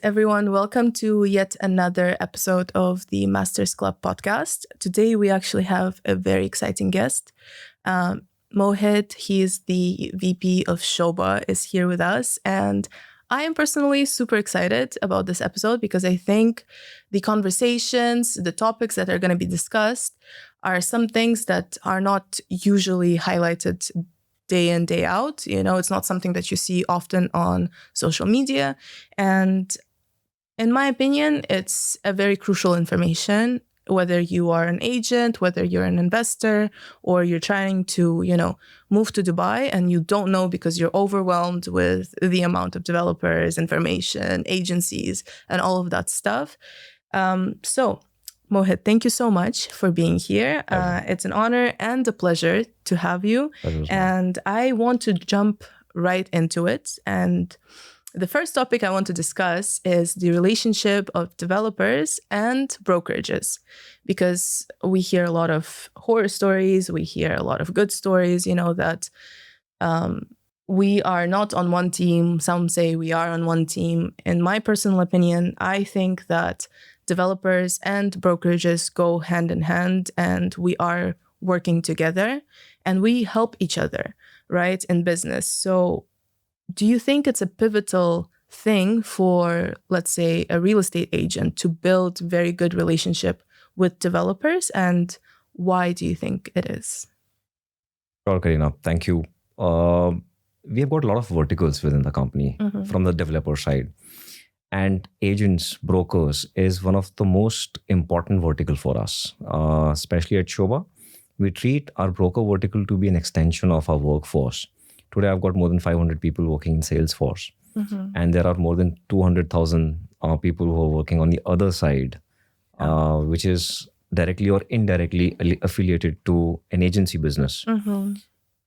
Everyone, welcome to yet another episode of the Masters Club podcast. Today, we actually have a very exciting guest. Mohit, he is the VP of Sobha, is here with us. And I am personally super excited about this episode because I think the conversations, the topics that are going to be discussed are some things that are not usually highlighted day in, day out. You know, it's not something that you see often on social media. And in my opinion, it's a very crucial information, whether you are an agent, whether you're an investor, or you're trying to, move to Dubai and you don't know because you're overwhelmed with the amount of developers, information, agencies, and all of that stuff. So, Mohit, thank you so much for being here. It's an honor and a pleasure to have you. And I want to jump right into it. And the first topic I want to discuss is the relationship of developers and brokerages, because we hear a lot of horror stories, we hear a lot of good stories, that we are not on one team. Some say we are on one team. In my personal opinion, I think that developers and brokerages go hand in hand, and we are working together and we help each other, right, in business. So do you think it's a pivotal thing for, let's say, a real estate agent to build very good relationship with developers? And why do you think it is? Sure, Karina. Thank you. We have got a lot of verticals within the company from the developer side. And agents, brokers is one of the most important vertical for us, especially at Sobha. We treat our broker vertical to be an extension of our workforce. Today, I've got more than 500 people working in Salesforce. And there are more than 200,000 people who are working on the other side, which is directly or indirectly affiliated to an agency business.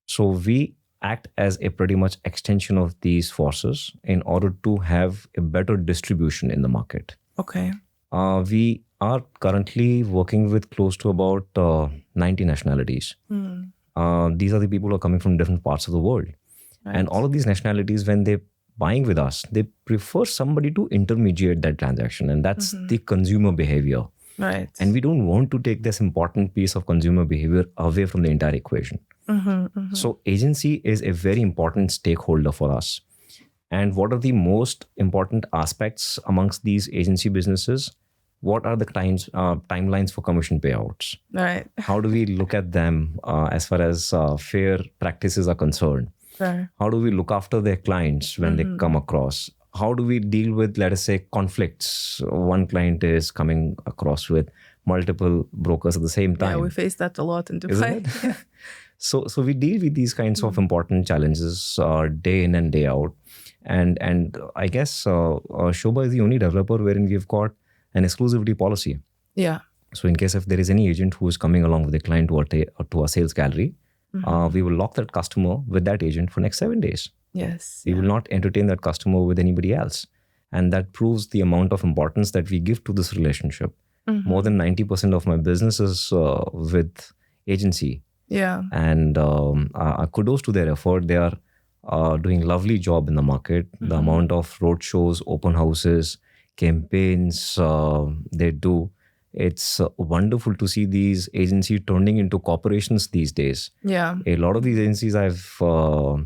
So we act as a pretty much extension of these forces in order to have a better distribution in the market. Okay. We are currently working with close to about 90 nationalities. These are the people who are coming from different parts of the world. Right. And all of these nationalities, when they're buying with us, they prefer somebody to intermediate that transaction. And that's the consumer behavior. Right. And we don't want to take this important piece of consumer behavior away from the entire equation. So agency is a very important stakeholder for us. And what are the most important aspects amongst these agency businesses? What are the timelines for commission payouts? Right. How do we look at them as far as fair practices are concerned? Sure. How do we look after their clients when they come across? How do we deal with, let us say, conflicts? One client is coming across with multiple brokers at the same time. Yeah, we face that a lot in Dubai. Isn't it? So we deal with these kinds of important challenges day in and day out. And I guess Sobha is the only developer wherein we've got an exclusivity policy. Yeah. So in case if there is any agent who is coming along with a client to our sales gallery, we will lock that customer with that agent for next 7 days. Yes. We will not entertain that customer with anybody else. And that proves the amount of importance that we give to this relationship. More than 90% of my business is with agency. Yeah. And kudos to their effort. They are doing a lovely job in the market. The amount of road shows, open houses, campaigns they do. It's wonderful to see these agencies turning into corporations these days. Yeah. A lot of these agencies, I've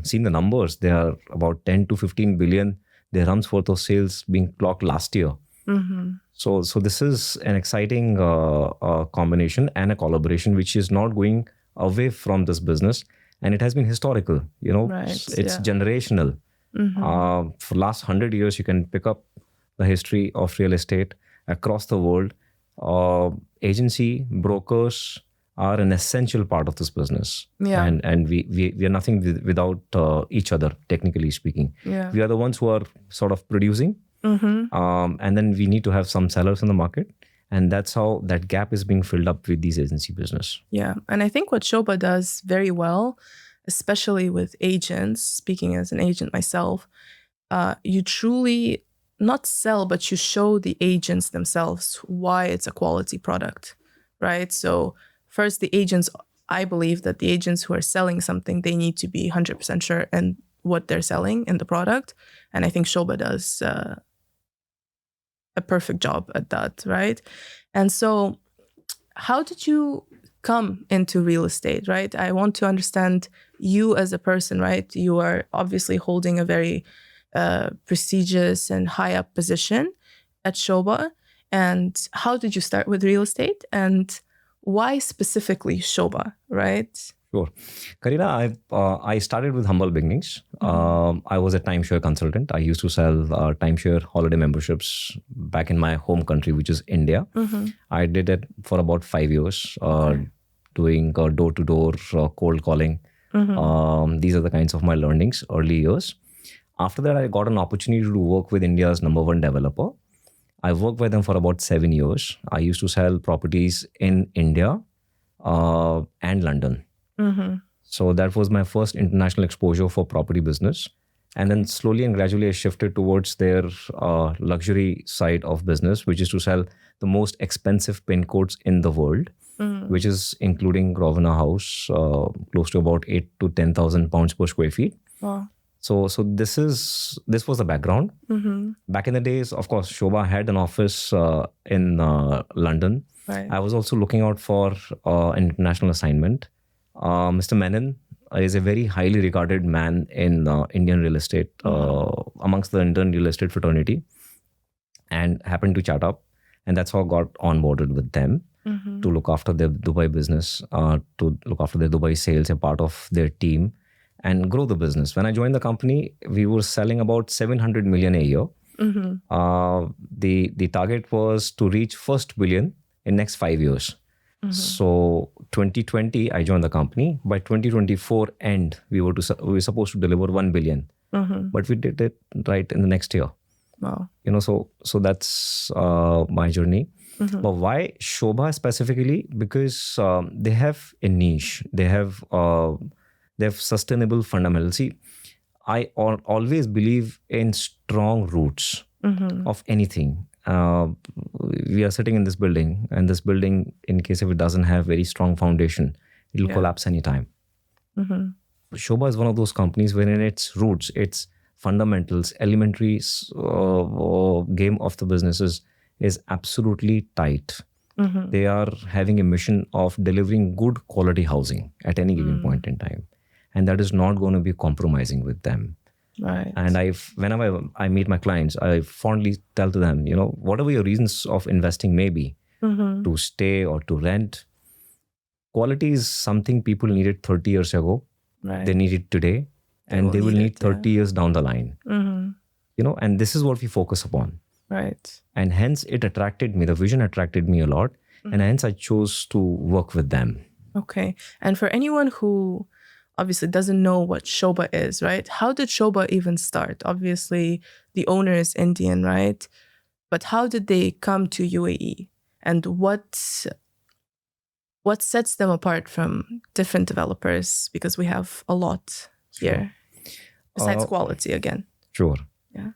seen the numbers. They are about 10 to 15 billion dirhams worth of sales being clocked last year. So this is an exciting combination and a collaboration which is not going away from this business. And it has been historical. Right. It's generational. For the last 100 years, you can pick up the history of real estate across the world. Agency, brokers are an essential part of this business. Yeah. And we are nothing without each other, technically speaking. Yeah. We are the ones who are sort of producing. And then we need to have some sellers in the market. And that's how that gap is being filled up with these agency business. Yeah. And I think what Sobha does very well, especially with agents, speaking as an agent myself, you truly not sell, but you show the agents themselves why it's a quality product, right? So first, the agents, I believe that the agents who are selling something, they need to be 100% sure in what they're selling in the product. And I think Sobha does a perfect job at that, right? And so how did you come into real estate, right? I want to understand you as a person, right? You are obviously holding a very prestigious and high up position at Sobha. And how did you start with real estate? And why specifically Sobha, right? Sure. Karina, I started with humble beginnings. I was a timeshare consultant. I used to sell timeshare holiday memberships back in my home country, which is India. I did it for about 5 years, doing door-to-door cold calling. These are the kinds of my learnings, early years. After that, I got an opportunity to work with India's number one developer. I worked with them for about 7 years. I used to sell properties in India and London. So that was my first international exposure for property business. And then slowly and gradually I shifted towards their luxury side of business, which is to sell the most expensive pin codes in the world, which is including Grosvenor House, close to about 8 to 10,000 pounds per square feet. Wow. So this was the background. Back in the days, of course, Sobha had an office in London. Right. I was also looking out for an international assignment. Mr. Menon is a very highly regarded man in Indian real estate, amongst the Indian real estate fraternity, and happened to chat up. And that's how I got onboarded with them to look after their Dubai business, to look after their Dubai sales, a part of their team, and grow the business. When I joined the company, we were selling about 700 million a year. The target was to reach first billion in next 5 years. So 2020, I joined the company. By 2024 end, we were supposed to deliver 1 billion, but we did it right in the next year. Wow. So that's my journey. But why Sobha specifically? Because they have a niche. They have sustainable fundamentals. See, I always believe in strong roots of anything. We are sitting in this building, and this building, in case if it doesn't have very strong foundation, it will collapse anytime. Sobha is one of those companies wherein its roots, its fundamentals, elementary game of the businesses is absolutely tight. They are having a mission of delivering good quality housing at any given point in time, and that is not going to be compromising with them. Right. And whenever I meet my clients, I fondly tell to them, whatever your reasons of investing may be, to stay or to rent, quality is something people needed 30 years ago. Right. They need it today, and they will need 30 years down the line. And this is what we focus upon. Right. And hence it attracted me. The vision attracted me a lot, and hence I chose to work with them. Okay. And for anyone who obviously doesn't know what Sobha is, right? How did Sobha even start? Obviously, the owner is Indian, right? But how did they come to UAE? And what sets them apart from different developers? Because we have a lot here, besides quality again. Sure. Yeah.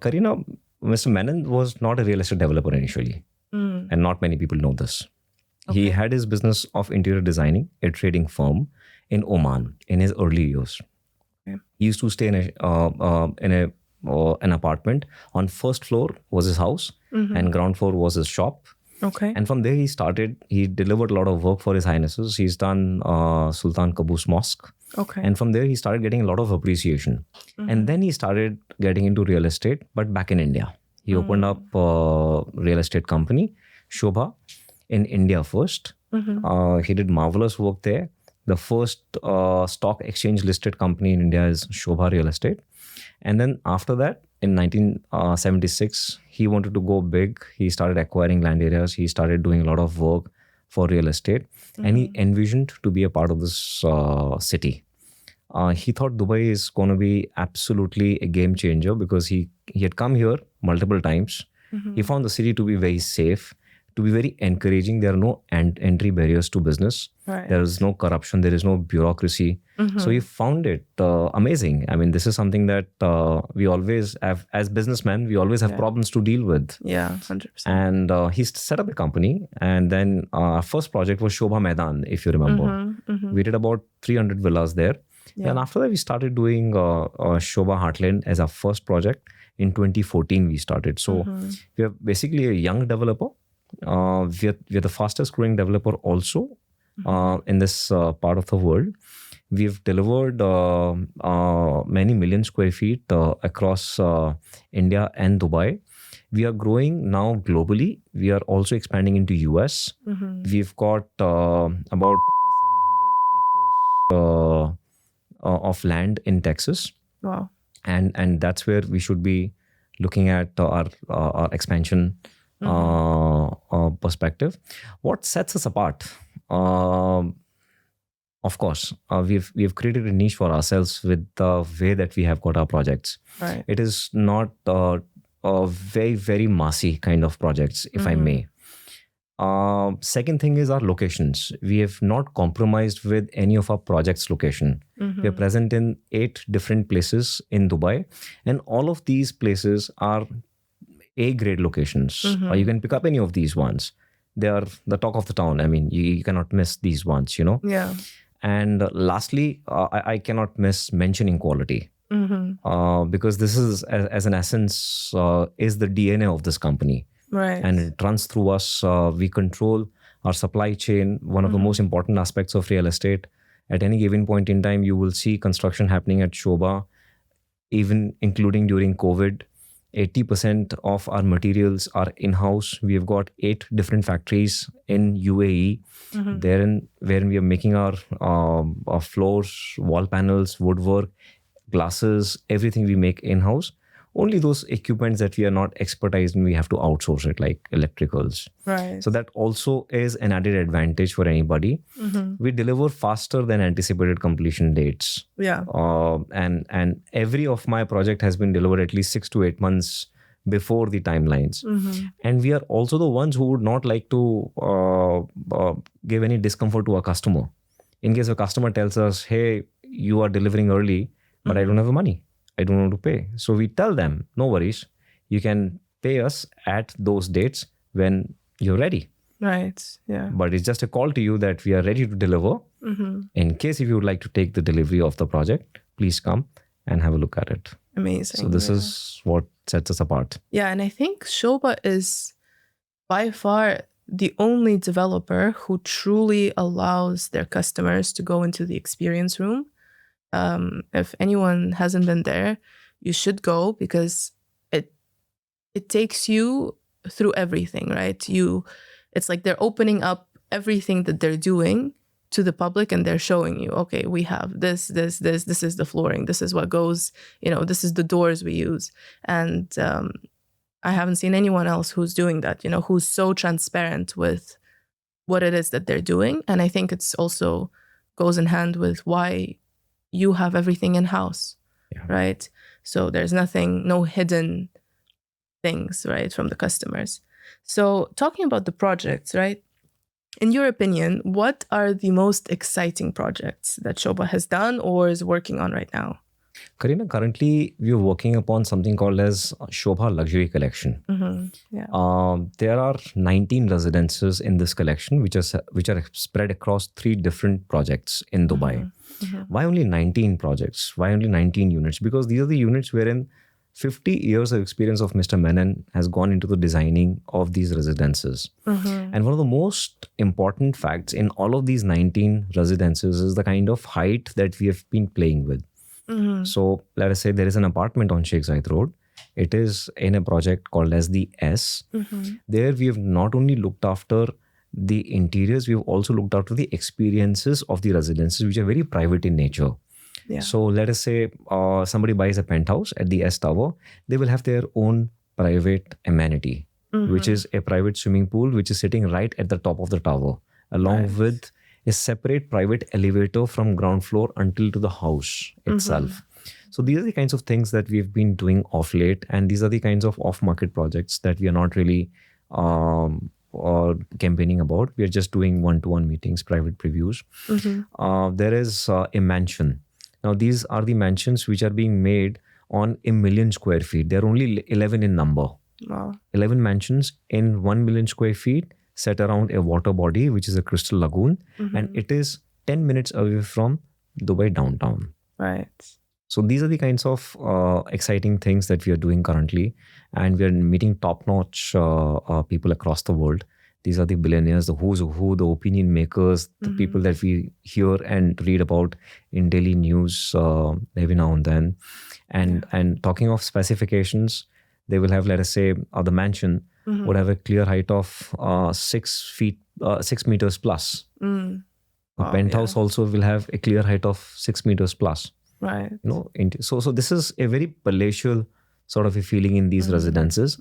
Karina, Mr. Menon was not a real estate developer initially, and not many people know this. Okay. He had his business of interior designing, a trading firm in Oman in his early years. Okay. He used to stay in an apartment. On first floor was his house, and ground floor was his shop. Okay. And from there he delivered a lot of work for His Highnesses. He's done Sultan Qaboos Mosque. Okay. And from there he started getting a lot of appreciation. And then he started getting into real estate, but back in India. He opened up a real estate company, Sobha, in India first. He did marvelous work there. The first stock exchange listed company in India is Sobha Real Estate. And then after that, in 1976, he wanted to go big. He started acquiring land areas. He started doing a lot of work for real estate. And he envisioned to be a part of this city. He thought Dubai is going to be absolutely a game changer because he had come here multiple times. He found the city to be very safe, to be very encouraging. There are no entry barriers to business. Right. There is no corruption. There is no bureaucracy. So he found it amazing. I mean, this is something that we always have, as businessmen, we always have problems to deal with. Yeah, 100%. And he set up a company. And then our first project was Sobha Maidan, if you remember. We did about 300 villas there. Yeah. And after that, we started doing Sobha Heartland as our first project. In 2014, we started. So we are basically a young developer. We are the fastest growing developer also in this part of the world. We've delivered many million square feet across India and Dubai. We are growing now globally. We are also expanding into US. We've got about 700 acres of land in Texas. Wow. And that's where we should be looking at our expansion perspective. What sets us apart? Of course, we've created a niche for ourselves with the way that we have got our projects. Right. It is not a very, very massy kind of projects, if I may. Second thing is our locations. We have not compromised with any of our projects' location. We are present in 8 different places in Dubai, and all of these places are A-grade locations. You can pick up any of these ones. They are the talk of the town. I mean, you cannot miss these ones, Yeah. And lastly, I cannot miss mentioning quality. Because this is, as an essence, is the DNA of this company. Right. And it runs through us. We control our supply chain. One of the most important aspects of real estate. At any given point in time, you will see construction happening at Sobha, even including during COVID. 80% of our materials are in-house. We have got 8 different factories in UAE, wherein we are making our floors, wall panels, woodwork, glasses, everything we make in-house. Only those equipments that we are not expertise in, we have to outsource it, like electricals. Right. So that also is an added advantage for anybody. We deliver faster than anticipated completion dates. Yeah. And every of my project has been delivered at least 6 to 8 months before the timelines. And we are also the ones who would not like to give any discomfort to our customer. In case a customer tells us, hey, you are delivering early, but I don't have the money. I don't want to pay. So we tell them, no worries. You can pay us at those dates when you're ready. Right. Yeah. But it's just a call to you that we are ready to deliver. In case if you would like to take the delivery of the project, please come and have a look at it. Amazing. So this is what sets us apart. Yeah. And I think Sobha is by far the only developer who truly allows their customers to go into the experience room. If anyone hasn't been there, you should go, because it takes you through everything, right? It's like they're opening up everything that they're doing to the public, and they're showing you, okay, we have this is the flooring, this is what goes, this is the doors we use. And I haven't seen anyone else who's doing that, who's so transparent with what it is that they're doing. And I think it's also goes in hand with why you have everything in-house, right? So there's no hidden things, right, from the customers. So talking about the projects, right, in your opinion, what are the most exciting projects that Sobha has done or is working on right now? Karina, currently we are working upon something called as Sobha Luxury Collection. There are 19 residences in this collection, which are spread across 3 different projects in Dubai. Why only 19 projects? Why only 19 units? Because these are the units wherein 50 years of experience of Mr. Menon has gone into the designing of these residences. And one of the most important facts in all of these 19 residences is the kind of height that we have been playing with. So let us say there is an apartment on Sheikh Zayed Road. It is in a project called as the S. There we have not only looked after the interiors, we've also looked after the experiences of the residences, which are very private in nature. Yeah. So let us say somebody buys a penthouse at the S Tower. They will have their own private amenity, which is a private swimming pool, which is sitting right at the top of the tower, along with a separate private elevator from ground floor until to the house itself. So these are the kinds of things that we've been doing off late, and these are the kinds of off-market projects that we are not really campaigning about. We are just doing one-to-one meetings, private previews. There is a mansion. Now these are the mansions which are being made on 1 million square feet. They're only 11 in number. Wow. 11 mansions in 1 million square feet set around a water body, which is a crystal lagoon. And it is 10 minutes away from Dubai downtown. Right. So these are the kinds of exciting things that we are doing currently, and we are meeting top-notch people across the world. These are the billionaires, the who's who, the opinion makers, the people that we hear and read about in daily news every now and then. And talking of specifications, they will have, let us say, the mansion would have a clear height of 6 meters plus. The penthouse also will have a clear height of 6 meters plus. Right. So this is a very palatial sort of a feeling in these residences,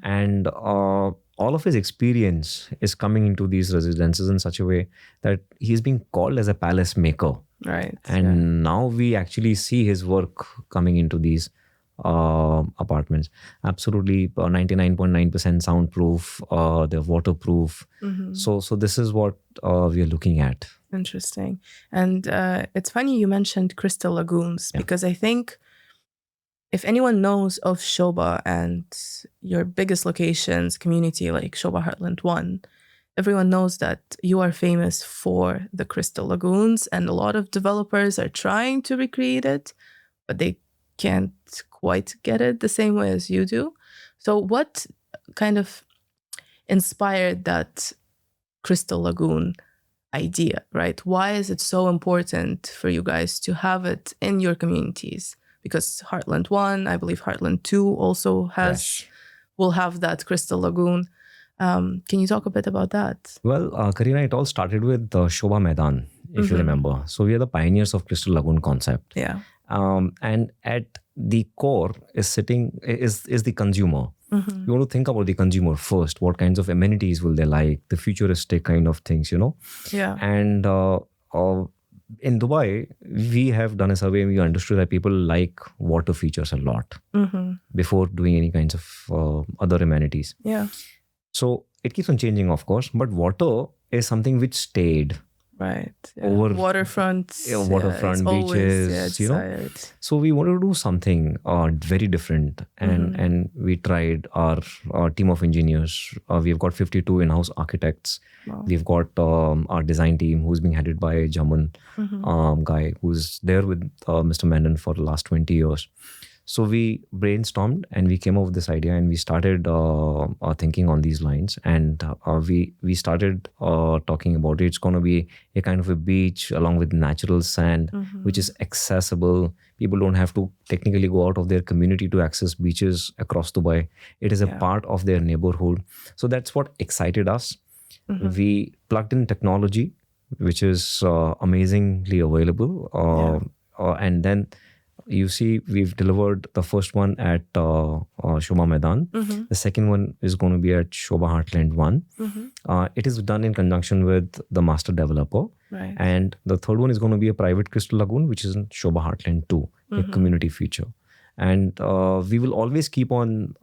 and all of his experience is coming into these residences in such a way that he's being called as a palace maker. Right. And now we actually see his work coming into these apartments. Absolutely 99.9% soundproof, they're waterproof. So this is what we are looking at. Interesting. And it's funny you mentioned crystal lagoons, because I think if anyone knows of Sobha and your biggest locations, community like Sobha Heartland 1, everyone knows that you are famous for the crystal lagoons, and a lot of developers are trying to recreate it, but they can't quite get it the same way as you do. So what kind of inspired that crystal lagoon idea, right? Why is it so important for you guys to have it in your communities? Because Heartland 1, I believe Heartland 2 also will have that crystal lagoon. Can you talk a bit about that? Well, Karina, it all started with Sobha Maidan, if you remember. So we are the pioneers of crystal lagoon concept. Yeah. And at the core is the consumer. You want to think about the consumer first. What kinds of amenities will they like? The futuristic kind of things, Yeah. And in Dubai, we have done a survey and we understood that people like water features a lot before doing any kinds of other amenities. Yeah. So it keeps on changing, of course, but water is something which stayed. Right. Yeah. Over waterfronts. Waterfront beaches, So we wanted to do something very different, and we tried our team of engineers. We've got 52 in-house architects. Wow. We've got our design team who's being headed by a German guy who's there with Mr. Menon for the last 20 years. So we brainstormed and we came up with this idea, and we started thinking on these lines, and we started talking about it. It's going to be a kind of a beach along with natural sand, which is accessible. People don't have to technically go out of their community to access beaches across Dubai. It is a part of their neighborhood. So that's what excited us. We plugged in technology, which is amazingly available. And then you see, we've delivered the first one at Sobha Maidan. The second one is going to be at Sobha Heartland 1. It is done in conjunction with the master developer. Right. And the third one is going to be a private crystal lagoon, which is in Sobha Heartland 2, a community feature. And we will always keep on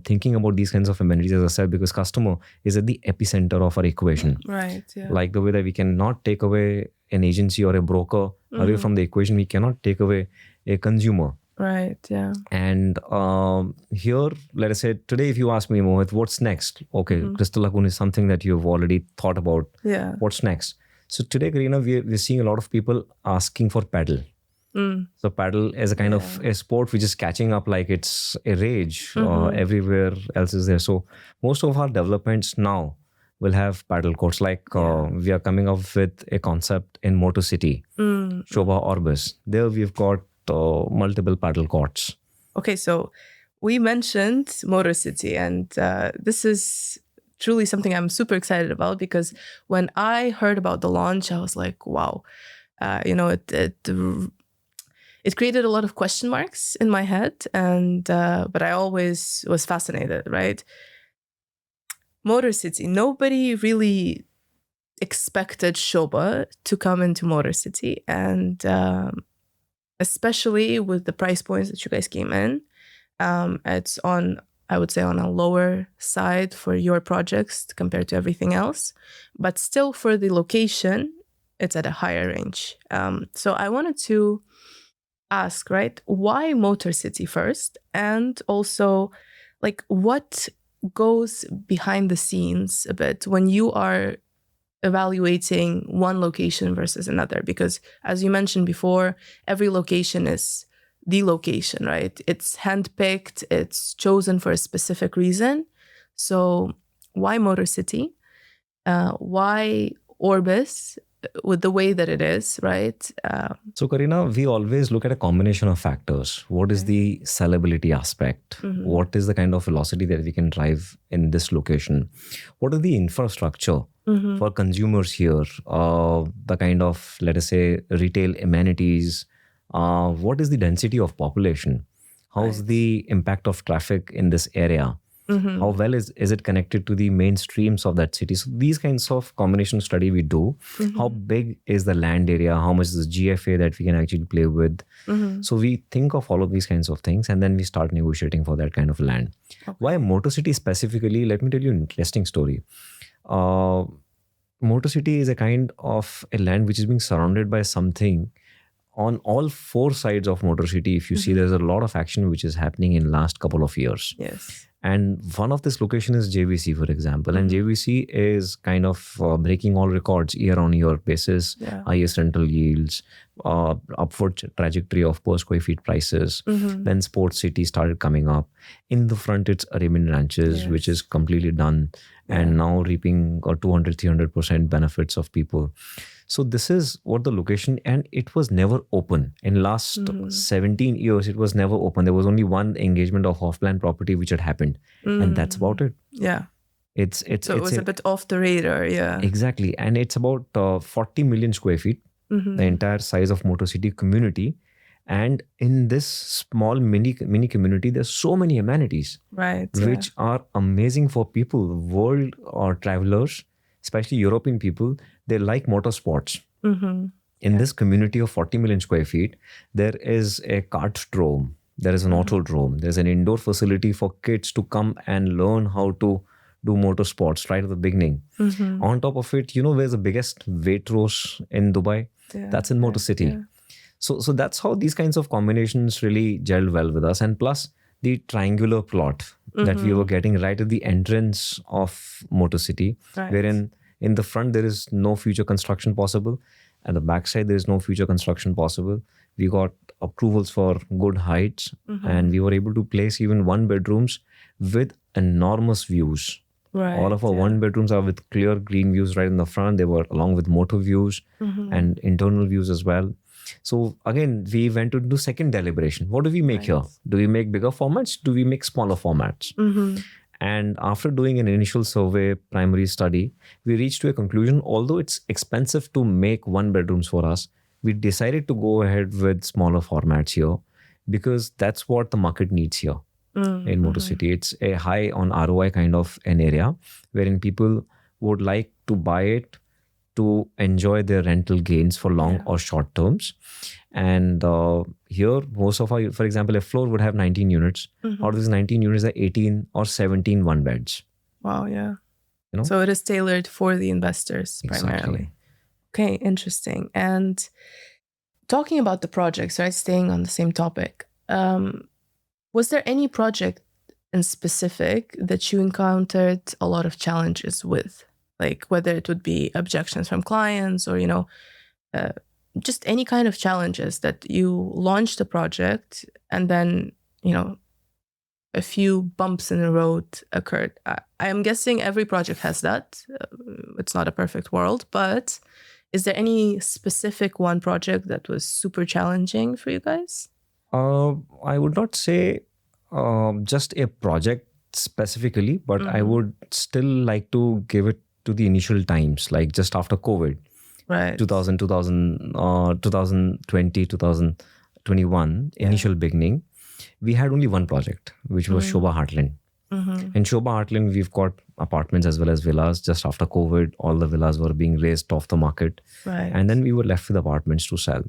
thinking about these kinds of amenities, as I said, because customer is at the epicenter of our equation. Right. Yeah. Like the way that we cannot take away an agency or a broker away from the equation, we cannot take away a consumer. Right. Yeah. And here, let us say, today, if you ask me, Mohit, what's next? Okay, Crystal Lagoon is something that you've already thought about. Yeah. What's next? So today, Karina, we're seeing a lot of people asking for paddle. So paddle is a kind of a sport which is catching up like it's a rage everywhere else is there. So most of our developments now will have paddle courts. Like we are coming up with a concept in Motor City, Sobha Orbis. There we've got multiple paddle courts. Okay, so we mentioned Motor City, and this is truly something I'm super excited about, because when I heard about the launch, I was like, wow, it created a lot of question marks in my head, and but I always was fascinated, right? Motor City, nobody really expected Sobha to come into Motor City, and especially with the price points that you guys came in, it's on, I would say, on a lower side for your projects compared to everything else, but still for the location, it's at a higher range. So I wanted to ask, right, why Motor City first? And also, like, what goes behind the scenes a bit when you are evaluating one location versus another? Because as you mentioned before, every location is the location, right? It's handpicked, it's chosen for a specific reason. So why Motor City? Why Orbis with the way that it is, right? So, Karina, we always look at a combination of factors. What is the sellability aspect? What is the kind of velocity that we can drive in this location? What is the infrastructure for consumers here? The kind of, let us say, retail amenities. What is the density of population? How's the impact of traffic in this area? How well is it connected to the main streams of that city? So these kinds of combination study we do. How big is the land area? How much is the GFA that we can actually play with? So we think of all of these kinds of things, and then we start negotiating for that kind of land. Why Motor City specifically? Let me tell you an interesting story. Motor City is a kind of a land which is being surrounded by something on all four sides of Motor City. If you see, there's a lot of action which is happening in last couple of years. Yes. And one of this location is JVC, for example. And JVC is kind of breaking all records year on year basis, highest rental yields, upward trajectory of per square feet prices. Then Sports City started coming up. In the front, it's Arabian Ranches, which is completely done and now reaping 200-300% benefits of people. So this is what the location, and it was never open. In last 17 years, it was never open. There was only one engagement of off-plan property which had happened, and that's about it. Yeah. It's so it was a bit off the radar. Yeah. Exactly, and it's about 40 million square feet, the entire size of Motor City community. And in this small mini community, there's so many amenities, which are amazing for people, world or travelers, especially European people. They like motorsports. In this community of 40 million square feet, there is a kartdrome, there is an autodrome, there's an indoor facility for kids to come and learn how to do motorsports right at the beginning. On top of it, where's the biggest Waitrose in Dubai? That's in Motor City. So that's how these kinds of combinations really gelled well with us. And plus the triangular plot that we were getting right at the entrance of Motor City, wherein in the front there is no future construction possible. At the backside, there is no future construction possible. We got approvals for good heights, and we were able to place even one bedrooms with enormous views. All of our one bedrooms are with clear green views right in the front. They were along with motor views and internal views as well. So again, we went to do second deliberation. What do we make here? Do we make bigger formats? Do we make smaller formats? And after doing an initial survey, primary study, we reached to a conclusion. Although it's expensive to make one bedrooms for us, we decided to go ahead with smaller formats here because that's what the market needs here in Motor City. It's a high on ROI kind of an area wherein people would like to buy it to enjoy their rental gains for long or short terms. And here, most of our, for example, a floor would have 19 units. Out of these 19 units, are 18 or 17 one beds. Wow, yeah. So it is tailored for the investors primarily. Okay, interesting. And talking about the projects, right, staying on the same topic, was there any project in specific that you encountered a lot of challenges with? Like whether it would be objections from clients or, just any kind of challenges that you launched a project and then, a few bumps in the road occurred. I am guessing every project has that. It's not a perfect world, but is there any specific one project that was super challenging for you guys? I would not say just a project specifically, but I would still like to give it to the initial times, like just after COVID. Right. 2020, 2021, initial beginning, we had only one project, which was Sobha Heartland. In Sobha Heartland, we've got apartments as well as villas. Just after COVID, all the villas were being raised off the market. And then we were left with apartments to sell.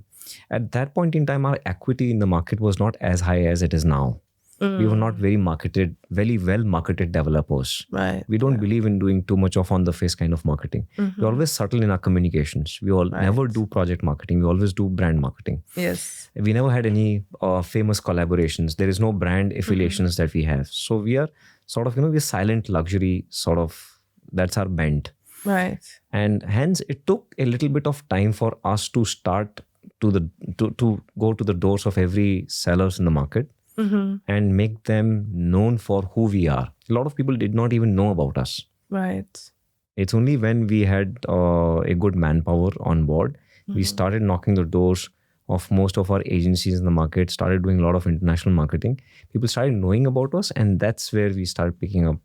At that point in time, our equity in the market was not as high as it is now. We were not very well marketed developers. We don't believe in doing too much of on the face kind of marketing. We're always subtle in our communications. We never do project marketing. We always do brand marketing. Yes. We never had any famous collaborations. There is no brand affiliations that we have. So we are sort of, we're silent luxury sort of, that's our bent. Right. And hence it took a little bit of time for us to start to go to the doors of every sellers in the market and make them known for who we are. A lot of people did not even know about us. Right. It's only when we had a good manpower on board, we started knocking the doors of most of our agencies in the market, started doing a lot of international marketing. People started knowing about us, and that's where we started picking up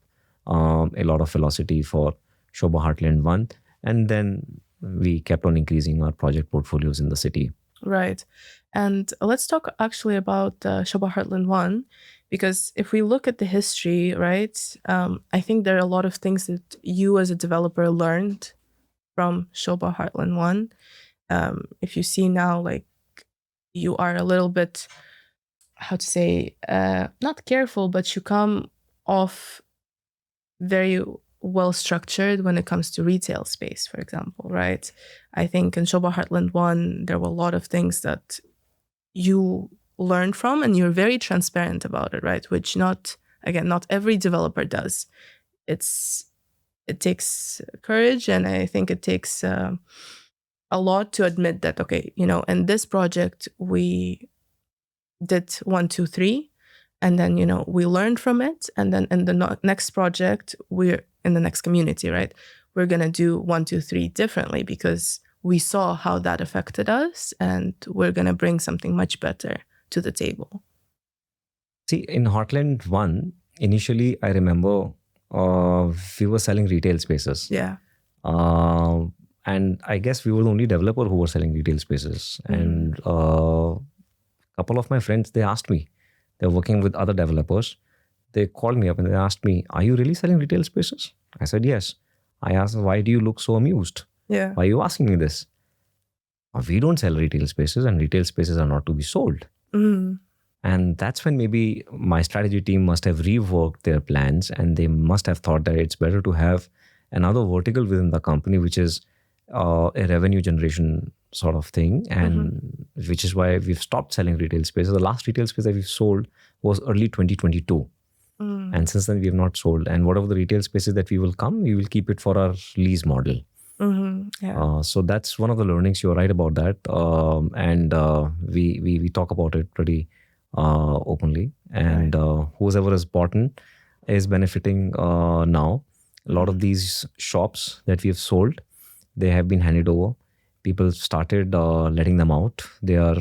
a lot of velocity for Sobha Heartland One. And then we kept on increasing our project portfolios in the city. Right. And let's talk actually about Sobha Heartland One, because if we look at the history, right, I think there are a lot of things that you as a developer learned from Sobha Heartland One. If you see now, like, you are a little bit, how to say, not careful, but you come off very well structured when it comes to retail space, for example, right? I think in Sobha Heartland One, there were a lot of things that you learn from, and you're very transparent about it, right? Which not every developer does. It takes courage, and I think it takes a lot to admit that, okay, in this project we did 1, 2, 3, and then we learned from it, and then in the next project, we're in the next community, right, we're gonna do 1, 2, 3 differently because we saw how that affected us, and we're gonna bring something much better to the table. See, in Heartland One, initially, I remember we were selling retail spaces. Yeah. And I guess we were the only developer who were selling retail spaces. And a couple of my friends, they asked me, they're working with other developers. They called me up and they asked me, "Are you really selling retail spaces?" I said, "Yes." I asked, "Why do you look so amused? Yeah. Why are you asking me this?" We don't sell retail spaces, and retail spaces are not to be sold. And that's when maybe my strategy team must have reworked their plans, and they must have thought that it's better to have another vertical within the company, which is a revenue generation sort of thing. And which is why we've stopped selling retail spaces. The last retail space that we've sold was early 2022. And since then, we have not sold. And whatever the retail spaces that we will come, we will keep it for our lease model. Yeah. So that's one of the learnings. You're right about that. And we talk about it pretty openly. And whoever is bought in is benefiting now. A lot of these shops that we have sold, they have been handed over. People started letting them out. They are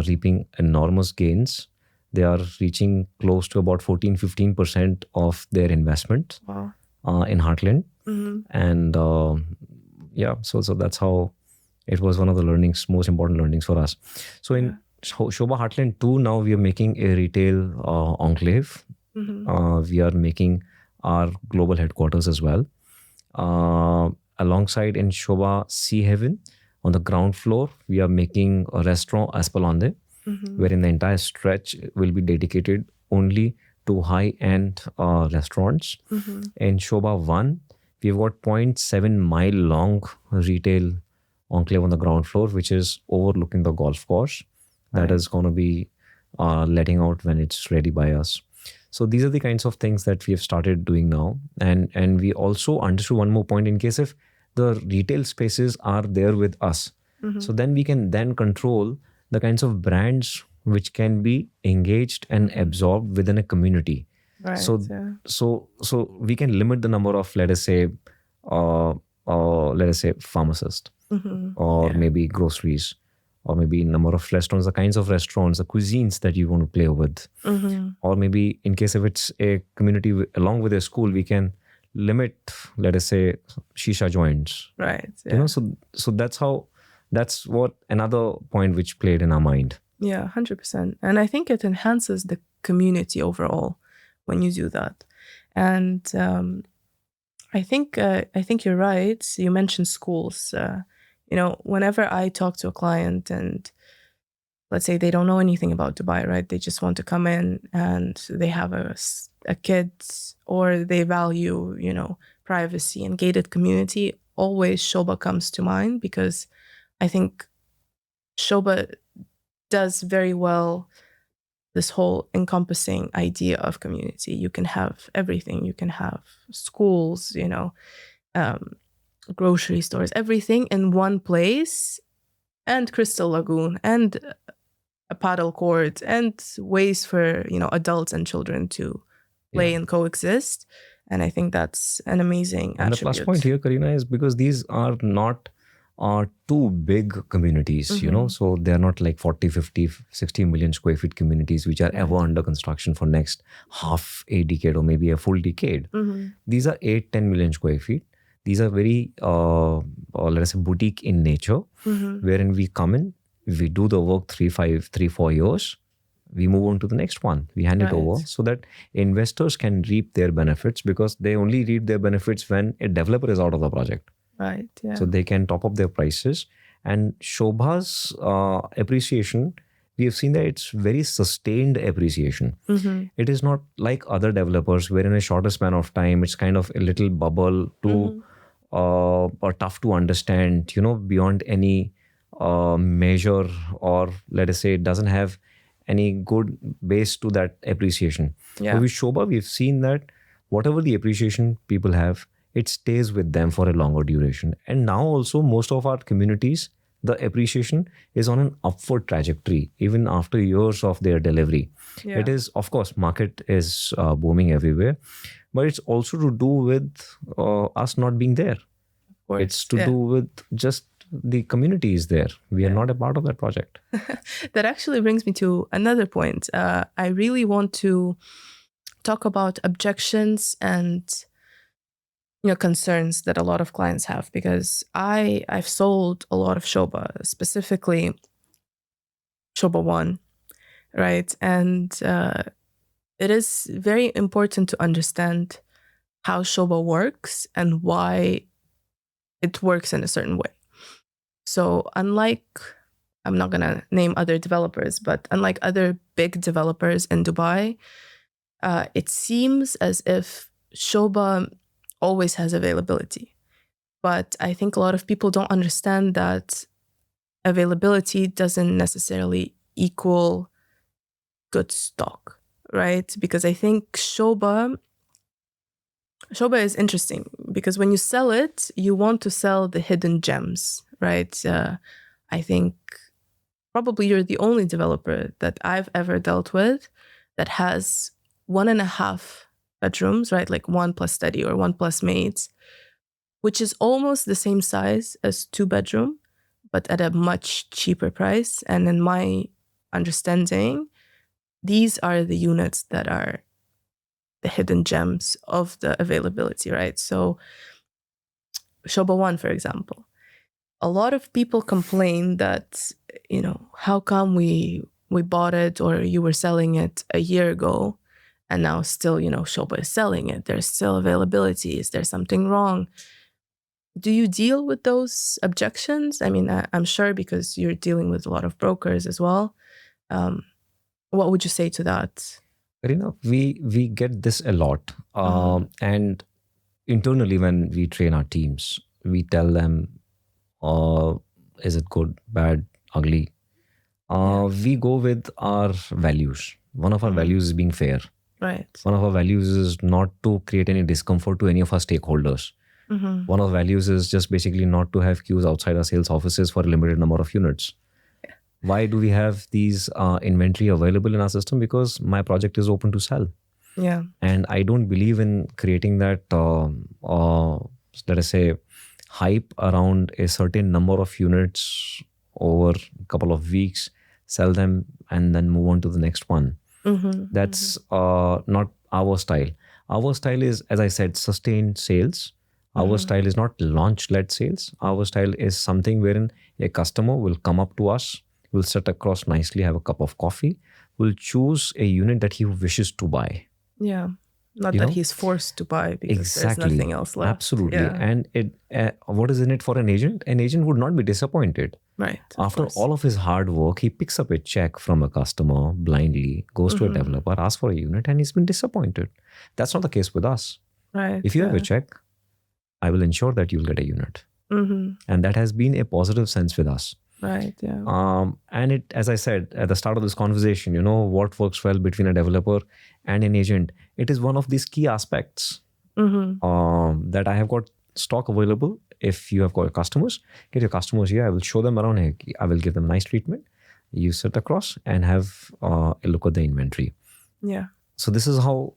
reaping enormous gains. They are reaching close to about 14-15% of their investment in Heartland. And yeah, so that's how it was one of the learnings, most important learnings for us. So in Sobha Heartland 2, now we are making a retail enclave. We are making our global headquarters as well. Alongside in Sobha Sea Haven, on the ground floor, we are making a restaurant Esplanade, wherein the entire stretch will be dedicated only to high-end restaurants. In Sobha One, we've got 0.7 mile long retail enclave on the ground floor, which is overlooking the golf course. That is going to be letting out when it's ready by us. So these are the kinds of things that we have started doing now. And we also understood one more point, in case if the retail spaces are there with us. So then we can then control the kinds of brands which can be engaged and absorbed within a community. So we can limit the number of, let us say pharmacists, or maybe groceries, or maybe number of restaurants, the kinds of restaurants, the cuisines that you want to play with. Or maybe in case if it's a community along with a school, we can limit, let us say, shisha joints. Right. Yeah. You know, so that's what another point which played in our mind. Yeah, 100%. And I think it enhances the community overall when you do that. And I think you're right. You mentioned schools. Whenever I talk to a client and let's say they don't know anything about Dubai, right? They just want to come in and they have a kid, or they value, privacy and gated community. Always Sobha comes to mind, because I think Sobha does very well this whole encompassing idea of community. You can have everything. You can have schools, grocery stores, everything in one place. and Crystal Lagoon and a paddle court and ways for, adults and children to play and coexist. And I think that's an amazing and attribute. the plus point here, Karina, is because these are not two big communities, so they're not like 40, 50, 60 million square feet communities which are ever under construction for next half a decade or maybe a full decade. These are 8, 10 million square feet. These are very, let us say, boutique in nature, wherein we come in, we do the work 3-4 years, we move on to the next one, we hand it over, so that investors can reap their benefits, because they only reap their benefits when a developer is out of the project. Right. Yeah. So they can top up their prices. And Sobha's appreciation, we have seen that it's very sustained appreciation. It is not like other developers where in a shorter span of time, it's kind of a little bubble to or tough to understand, beyond any measure, or let us say it doesn't have any good base to that appreciation. But with Sobha, we've seen that whatever the appreciation people have, it stays with them for a longer duration. And now also most of our communities, the appreciation is on an upward trajectory, even after years of their delivery. It is, of course, market is booming everywhere, but it's also to do with us not being there. It's to do with just the community is there. We are not a part of that project. That actually brings me to another point. I really want to talk about objections and concerns that a lot of clients have, because I've sold a lot of Sobha, specifically Sobha One, right? And it is very important to understand how Sobha works and why it works in a certain way. So unlike, I'm not going to name other developers, but unlike other big developers in Dubai, it seems as if Sobha always has availability. But I think a lot of people don't understand that availability doesn't necessarily equal good stock, right? Because I think Sobha is interesting, because when you sell it, you want to sell the hidden gems, right? I think probably you're the only developer that I've ever dealt with that has 1.5 bedrooms, right? Like 1 plus study or 1 plus maids, which is almost the same size as 2-bedroom, but at a much cheaper price. And in my understanding, these are the units that are the hidden gems of the availability, right? So Sobha One, for example, a lot of people complain that, how come we bought it or you were selling it a year ago, and now still, Sobha is selling it. There's still availability. Is there something wrong? Do you deal with those objections? I mean, I'm sure, because you're dealing with a lot of brokers as well. What would you say to that? Karina, we get this a lot. And internally, when we train our teams, we tell them, is it good, bad, ugly? We go with our values. One of our values is being fair. Right. One of our values is not to create any discomfort to any of our stakeholders. One of the values is just basically not to have queues outside our sales offices for a limited number of units. Why do we have these inventory available in our system? Because my project is open to sell. Yeah. And I don't believe in creating that, let us say, hype around a certain number of units over a couple of weeks, sell them, and then move on to the next one. That's not our style. Our style is, as I said, sustained sales. Our style is not launch-led sales. Our style is something wherein a customer will come up to us, will sit across nicely, have a cup of coffee, will choose a unit that he wishes to buy. Yeah. Not that he's forced to buy, because there's nothing else left. Absolutely. Yeah. And what is in it for an agent? An agent would not be disappointed. Right. After all of his hard work, he picks up a check from a customer blindly, goes to a developer, asks for a unit, and he's been disappointed. That's not the case with us. Right. If you have a check, I will ensure that you'll get a unit. And that has been a positive sense with us. Right. Yeah. And it, as I said at the start of this conversation, what works well between a developer and an agent, it is one of these key aspects. that I have got stock available. If you have got customers, get your customers here. I will show them around. I will give them nice treatment. You sit across and have a look at the inventory. Yeah. So this is how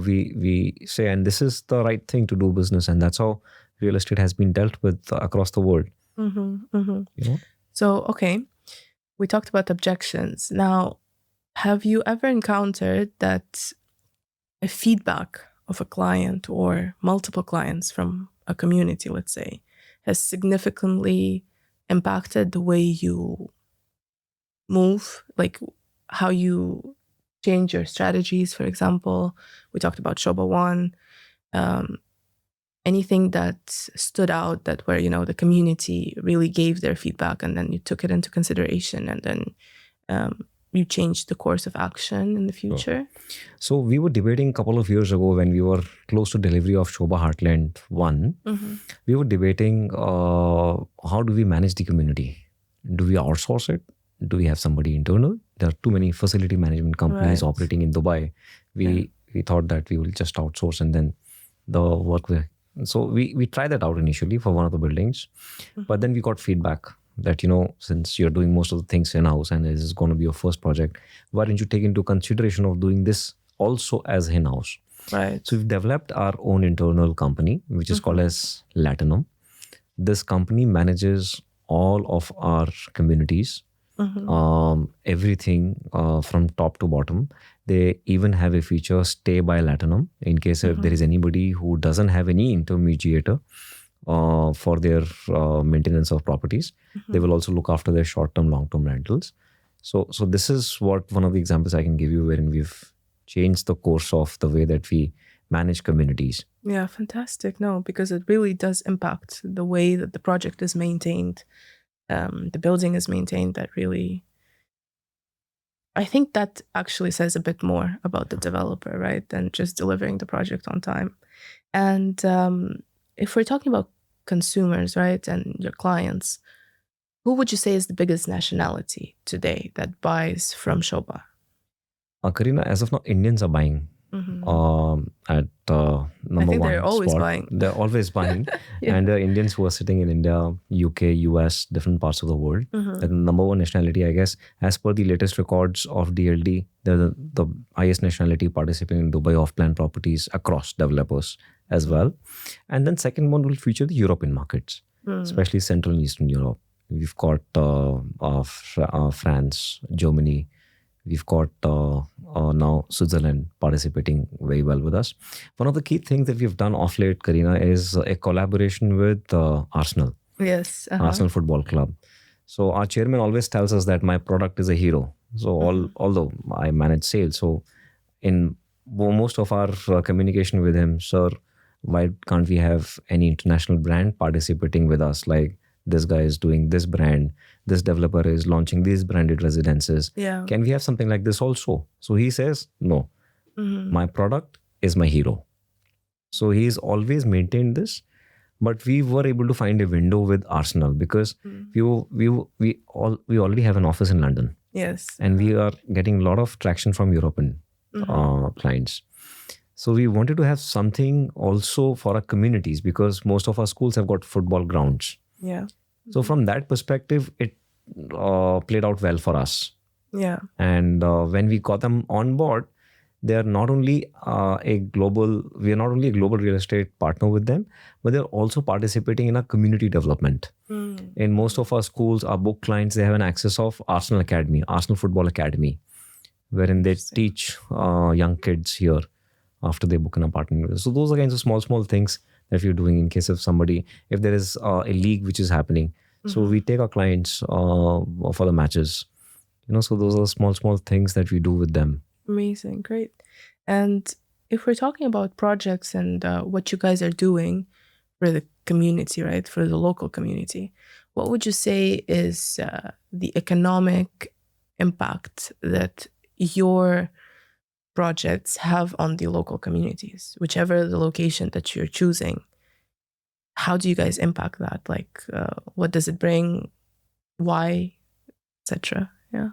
we say, and this is the right thing to do business, and that's how real estate has been dealt with across the world. You know? So, okay, we talked about objections. Now, have you ever encountered that a feedback of a client or multiple clients from a community, let's say, has significantly impacted the way you move, like how you change your strategies, for example? We talked about Sobha One. Anything that stood out that where, the community really gave their feedback and then you took it into consideration and then you changed the course of action in the future? So we were debating a couple of years ago when we were close to delivery of Sobha Heartland 1. We were debating how do we manage the community? Do we outsource it? Do we have somebody internal? There are too many facility management companies operating in Dubai. We thought that we will just outsource and then the work will. So we tried that out initially for one of the buildings, but then we got feedback that, since you're doing most of the things in-house and this is going to be your first project, why don't you take into consideration of doing this also as in-house? Right. So we've developed our own internal company, which is called as Latinum. This company manages all of our communities, everything from top to bottom. They even have a feature, stay by Latinum, in case if there is anybody who doesn't have any intermediator for their maintenance of properties. They will also look after their short-term, long-term rentals. So this is one of the examples I can give you wherein we've changed the course of the way that we manage communities. Yeah, fantastic. No, because it really does impact the way that the project is maintained, the building is maintained. That really, I think that actually says a bit more about the developer, right, than just delivering the project on time. And if we're talking about consumers, right, and your clients, who would you say is the biggest nationality today that buys from Sobha? Karina, as of now, Indians are buying at number one. I think they're always spot. buying. They're always buying. And there are Indians who are sitting in India, UK, US, different parts of the world. The number one nationality, I guess, as per the latest records of DLD, they're the highest nationality participating in Dubai off-plan properties across developers as well. And then second one will feature the European markets, especially Central and Eastern Europe. We've got France, Germany. We've got now Switzerland participating very well with us. One of the key things that we've done off late, Karina, is a collaboration with Arsenal. Yes. Arsenal Football Club. So our chairman always tells us that my product is a hero. So although I manage sales, so in most of our communication with him, sir, why can't we have any international brand participating with us? Like, this guy is doing this brand, this developer is launching these branded residences. Yeah. Can we have something like this also? So he says, no, my product is my hero. So he's always maintained this. But we were able to find a window with Arsenal because we already have an office in London. Yes. And we are getting a lot of traction from European clients. So we wanted to have something also for our communities because most of our schools have got football grounds. Yeah. So from that perspective, it played out well for us. Yeah. And when we got them on board, they are not only a global real estate partner with them, but they're also participating in our community development. In most of our schools, our book clients, they have an access of Arsenal Academy, Arsenal Football Academy, wherein they teach young kids here after they book an apartment with us. So those are kinds of small things that we're doing in case of somebody, if there is a league which is happening. So we take our clients for the matches. So those are small things that we do with them. Amazing. Great. And if we're talking about projects and what you guys are doing for the community, right, for the local community, what would you say is the economic impact that your projects have on the local communities, whichever the location that you're choosing? How do you guys impact that? Like, what does it bring? Why, etc.? Yeah.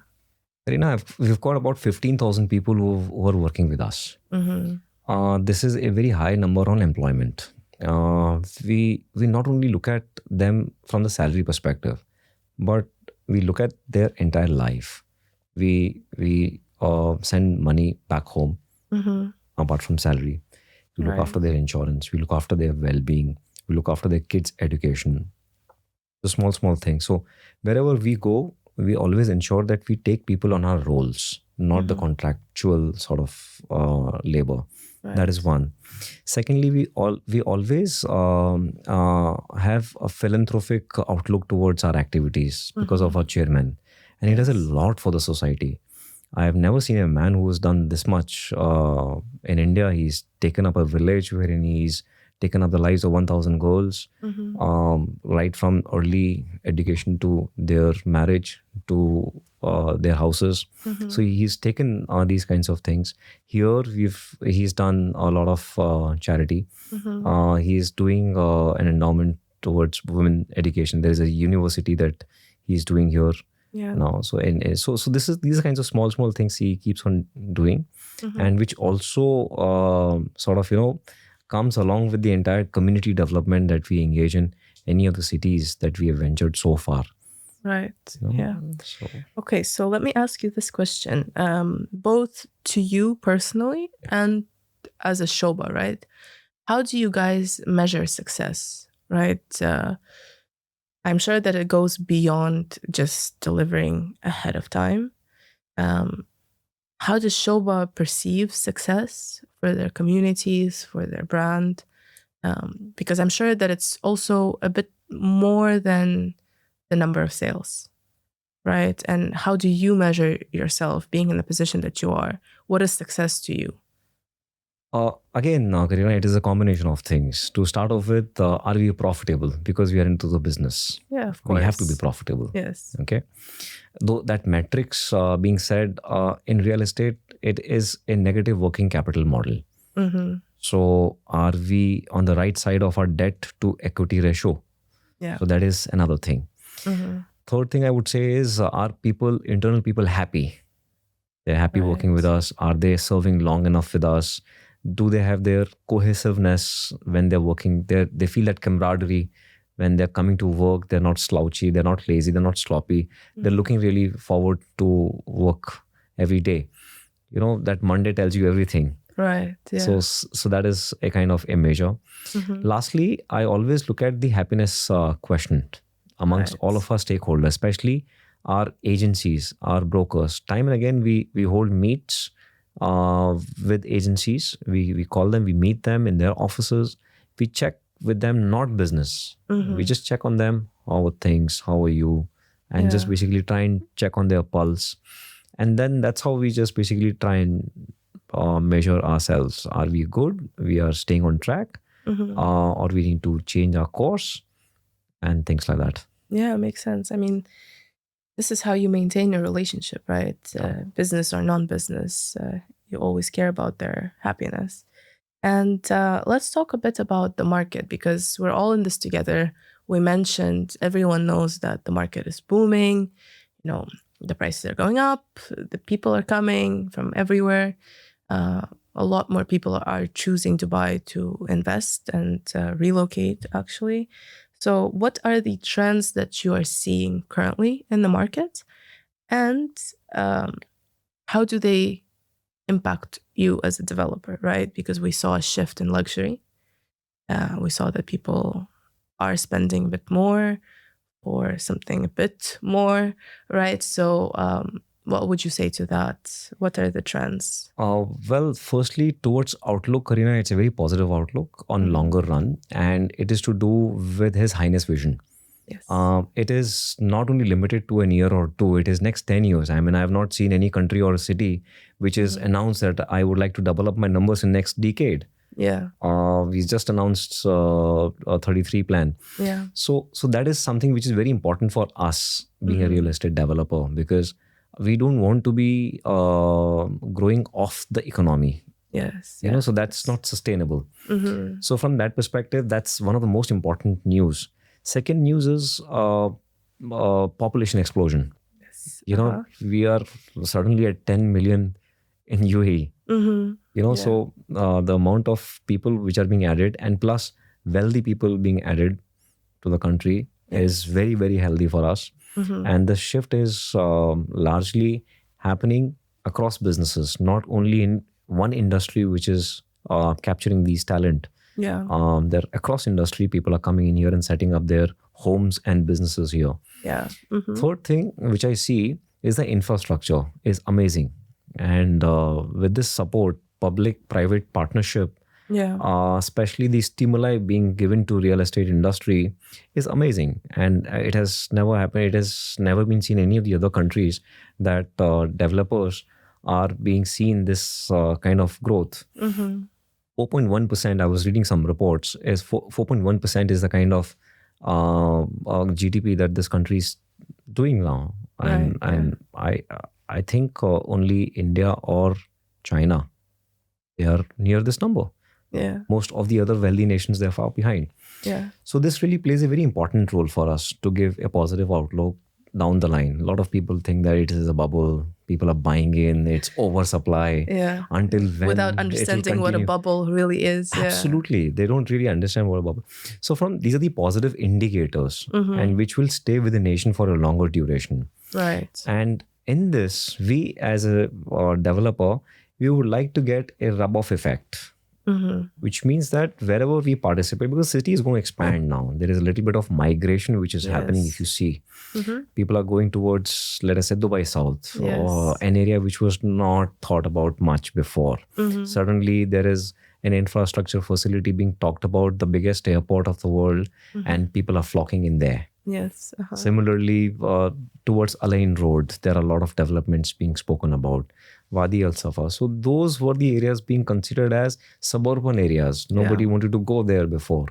Karina, we've got about 15,000 people who are working with us. this is a very high number on employment. We not only look at them from the salary perspective, but we look at their entire life. We send money back home apart from salary. We look Right. after their insurance. We look after their well-being. We look after their kids' education. The small things. So wherever we go, we always ensure that we take people on our roles, not the contractual sort of labor. That is one. Secondly, we always have a philanthropic outlook towards our activities because of our chairman, and he does a lot for the society. I have never seen a man who has done this much in India. He's taken up a village wherein he's taken up the lives of 1,000 girls, right from early education to their marriage to their houses. So he's taken these kinds of things. Here he's done a lot of charity. He's doing an endowment towards women education. There is a university that he's doing here now. So these are kinds of small things he keeps on doing, and which also sort of comes along with the entire community development that we engage in any of the cities that we have ventured so far. Right. Yeah. Okay, so let me ask you this question, both to you personally and as a Sobha, right? How do you guys measure success, right? I'm sure that it goes beyond just delivering ahead of time. How does Sobha perceive success for their communities, for their brand? Because I'm sure that it's also a bit more than the number of sales, right? And how do you measure yourself being in the position that you are? What is success to you? Again, Karina, it is a combination of things. To start off with, are we profitable? Because we are into the business. Yeah, of course. We have to be profitable. Yes. Okay. Though that metrics being said, in real estate, it is a negative working capital model. So are we on the right side of our debt to equity ratio? Yeah. So that is another thing. Third thing I would say is, are internal people happy? They're happy working with us. Are they serving long enough with us? Do they have their cohesiveness when they're working? They feel that camaraderie when they're coming to work. They're not slouchy. They're not lazy. They're not sloppy. They're looking really forward to work every day. That Monday tells you everything. Right. Yeah. So that is a kind of a measure. Lastly, I always look at the happiness quotient amongst all of our stakeholders, especially our agencies, our brokers. Time and again, we hold meets with agencies. We call them, we meet them in their offices. We check with them, not business. We just check on them. How are things? How are you? And just basically try and check on their pulse. And then that's how we just basically try and measure ourselves. Are we good? We are staying on track? Or we need to change our course and things like that. Yeah, it makes sense. I mean, this is how you maintain your relationship, right? Business or non-business, you always care about their happiness. And let's talk a bit about the market, because we're all in this together. We mentioned everyone knows that the market is booming. The prices are going up. The people are coming from everywhere. A lot more people are choosing to buy to invest and relocate, actually. So what are the trends that you are seeing currently in the market? And how do they impact you as a developer, right? Because we saw a shift in luxury. We saw that people are spending a bit more or something a bit more, right? So what would you say to that? What are the trends? Well, firstly, towards outlook, Karina, it's a very positive outlook on longer run, and it is to do with His Highness vision. Yes. It is not only limited to a year or two, it is next 10 years. I mean, I have not seen any country or a city which is announced that I would like to double up my numbers in next decade. Yeah. We just announced a 33 plan. Yeah. So that is something which is very important for us being a real estate developer, because we don't want to be growing off the economy. Yes. So that's not sustainable. So from that perspective, that's one of the most important news. Second news is population explosion. Yes. We are suddenly at 10 million in UAE. So the amount of people which are being added, and plus wealthy people being added to the country is very, very healthy for us. And the shift is largely happening across businesses, not only in one industry which is capturing these talent. They're across industry. People are coming in here and setting up their homes and businesses here. Third thing which I see is the infrastructure is amazing. And with this support, public-private partnership, especially the stimuli being given to real estate industry is amazing. And it has never happened. It has never been seen in any of the other countries that developers are being seen this kind of growth. 4.1%, I was reading some reports, is 4.1% is the kind of GDP that this country is doing now. And I think only India or China, they are near this number. Most of the other wealthy nations, they're far behind. So this really plays a very important role for us to give a positive outlook down the line. A lot of people think that it is a bubble. People are buying in, it's oversupply. Until when, without understanding what a bubble really is. Absolutely. They don't really understand what a bubble. So these are the positive indicators and which will stay with the nation for a longer duration. And in this, we as a developer, we would like to get a rub-off effect. Which means that wherever we participate, because city is going to expand now, there is a little bit of migration which is happening. If you see, people are going towards, let us say, Dubai South, or an area which was not thought about much before. Suddenly there is an infrastructure facility being talked about, the biggest airport of the world, and people are flocking in there. Similarly, towards Alain Road, there are a lot of developments being spoken about. Wadi Al Safa. So those were the areas being considered as suburban areas. Nobody wanted to go there before.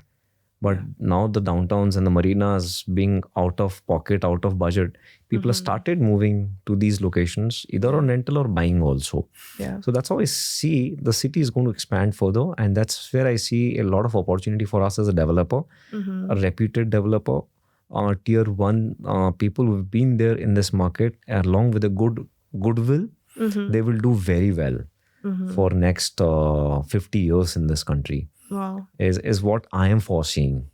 But now the downtowns and the marinas being out of pocket, out of budget, people have started moving to these locations, either on rental or buying also. So that's how I see the city is going to expand further. And that's where I see a lot of opportunity for us as a developer, a reputed developer, tier one people who've been there in this market, along with a goodwill. They will do very well for next 50 years in this country. Is what I am foreseeing.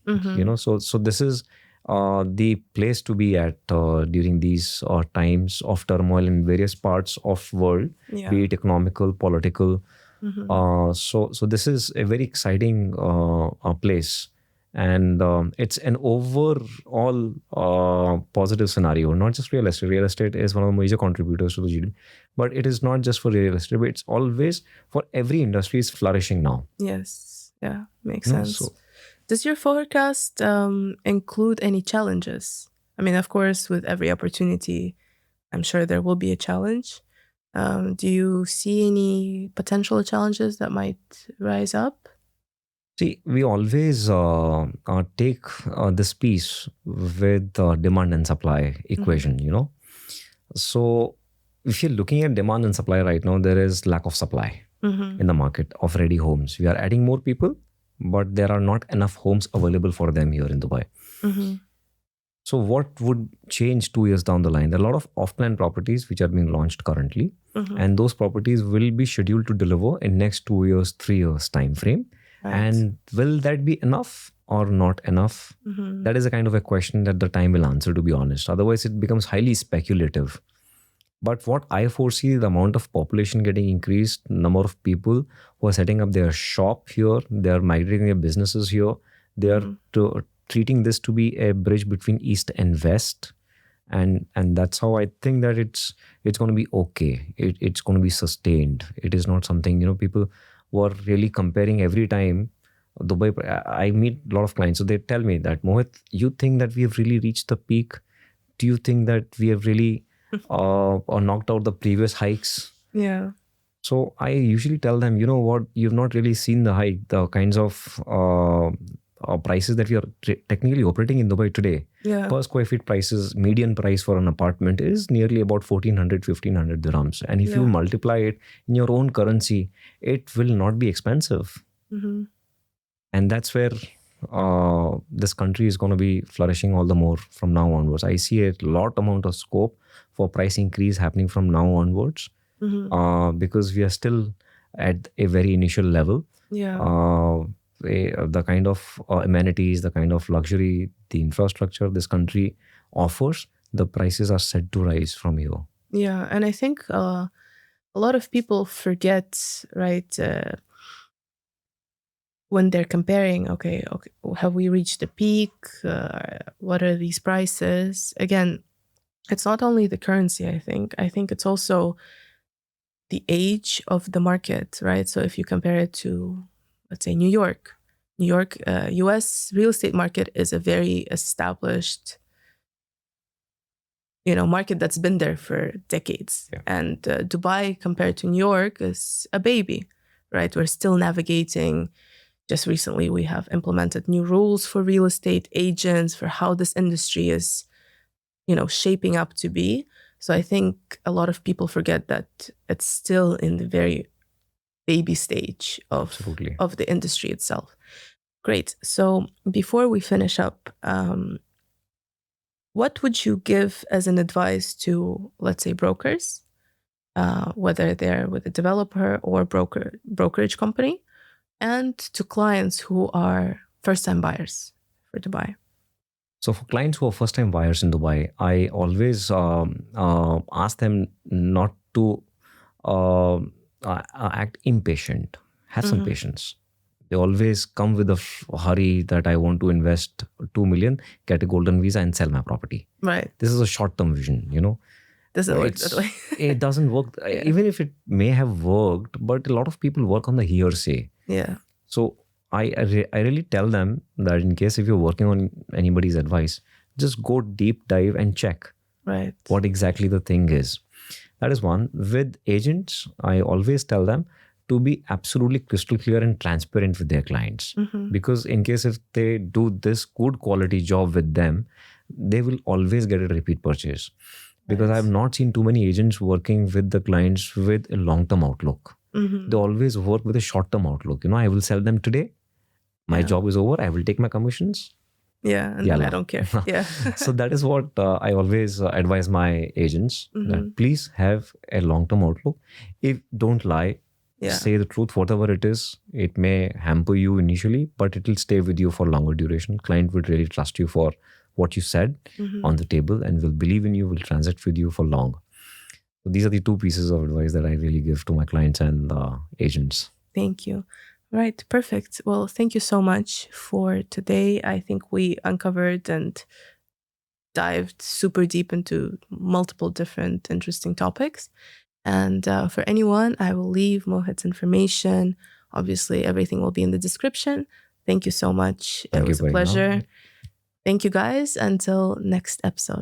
So this is the place to be at during these times of turmoil in various parts of world, be it economical, political. So this is a very exciting place. And it's an overall positive scenario, not just real estate. Real estate is one of the major contributors to the GDP. But it is not just for real estate, but it's always for every industry is flourishing now. Makes sense. Does your forecast include any challenges? I mean, of course, with every opportunity, I'm sure there will be a challenge. Do you see any potential challenges that might rise up? See, we always take this piece with demand and supply equation, So if you're looking at demand and supply right now, there is lack of supply in the market of ready homes. We are adding more people, but there are not enough homes available for them here in Dubai. So what would change 2 years down the line? There are a lot of off-plan properties which are being launched currently. And those properties will be scheduled to deliver in next 2 years, 3 years time frame. And will that be enough or not enough? That is a kind of a question that the time will answer, to be honest. Otherwise, it becomes highly speculative. But what I foresee, the amount of population getting increased, number of people who are setting up their shop here, they are migrating their businesses here. They are treating this to be a bridge between East and West. And that's how I think that it's going to be okay. It's going to be sustained. It is not something, people were really comparing every time Dubai. I meet a lot of clients, so they tell me that, Mohit, you think that we have really reached the peak? Do you think that we have really knocked out the previous hikes? So I usually tell them, you know what, you've not really seen the hike, the kinds of prices that we are technically operating in Dubai today. Per square feet prices, median price for an apartment is nearly about 1,400, 1,500 dirhams. And if you multiply it in your own currency, it will not be expensive. And that's where this country is going to be flourishing all the more from now onwards. I see a lot amount of scope for price increase happening from now onwards, because we are still at a very initial level. Yeah. The kind of amenities, the kind of luxury, the infrastructure this country offers, the prices are set to rise from here. Yeah, and I think a lot of people forget, right, when they're comparing, okay, have we reached the peak? What are these prices? Again, it's not only the currency, I think. I think it's also the age of the market, right? So if you compare it to, let's say, New York, US real estate market is a very established, market that's been there for decades. Yeah. And Dubai, compared to New York, is a baby, right? We're still navigating. Just recently, we have implemented new rules for real estate agents, for how this industry is, shaping up to be. So I think a lot of people forget that it's still in the very baby stage of the industry itself. Great. So before we finish up, what would you give as an advice to, let's say, brokers, whether they're with a developer or brokerage company, and to clients who are first-time buyers for Dubai? So for clients who are first-time buyers in Dubai, I always ask them not to act impatient. Have some patience. They always come with a hurry that I want to invest 2 million, get a golden visa and sell my property. Right. This is a short-term vision, Doesn't work that way. It doesn't work. Yeah. Even if it may have worked, but a lot of people work on the hearsay. Yeah. So I really tell them that in case if you're working on anybody's advice, just go deep dive and check what exactly the thing is. That is one. With agents, I always tell them to be absolutely crystal clear and transparent with their clients. Because in case if they do this good quality job with them, they will always get a repeat purchase. Because I have not seen too many agents working with the clients with a long-term outlook. They always work with a short-term outlook. I will sell them today. My job is over. I will take my commissions. Yeah, and then I don't care. Yeah. So that is what I always advise my agents. That please have a long-term outlook. If don't lie, say the truth, whatever it is. It may hamper you initially, but it will stay with you for longer duration. Client would really trust you for what you said on the table and will believe in you, will transact with you for long. So these are the two pieces of advice that I really give to my clients and agents. Thank you. Right. Perfect. Well, thank you so much for today. I think we uncovered and dived super deep into multiple different interesting topics. And for anyone, I will leave Mohit's information. Obviously, everything will be in the description. Thank you so much. It was a pleasure. Thank you, guys. Until next episode.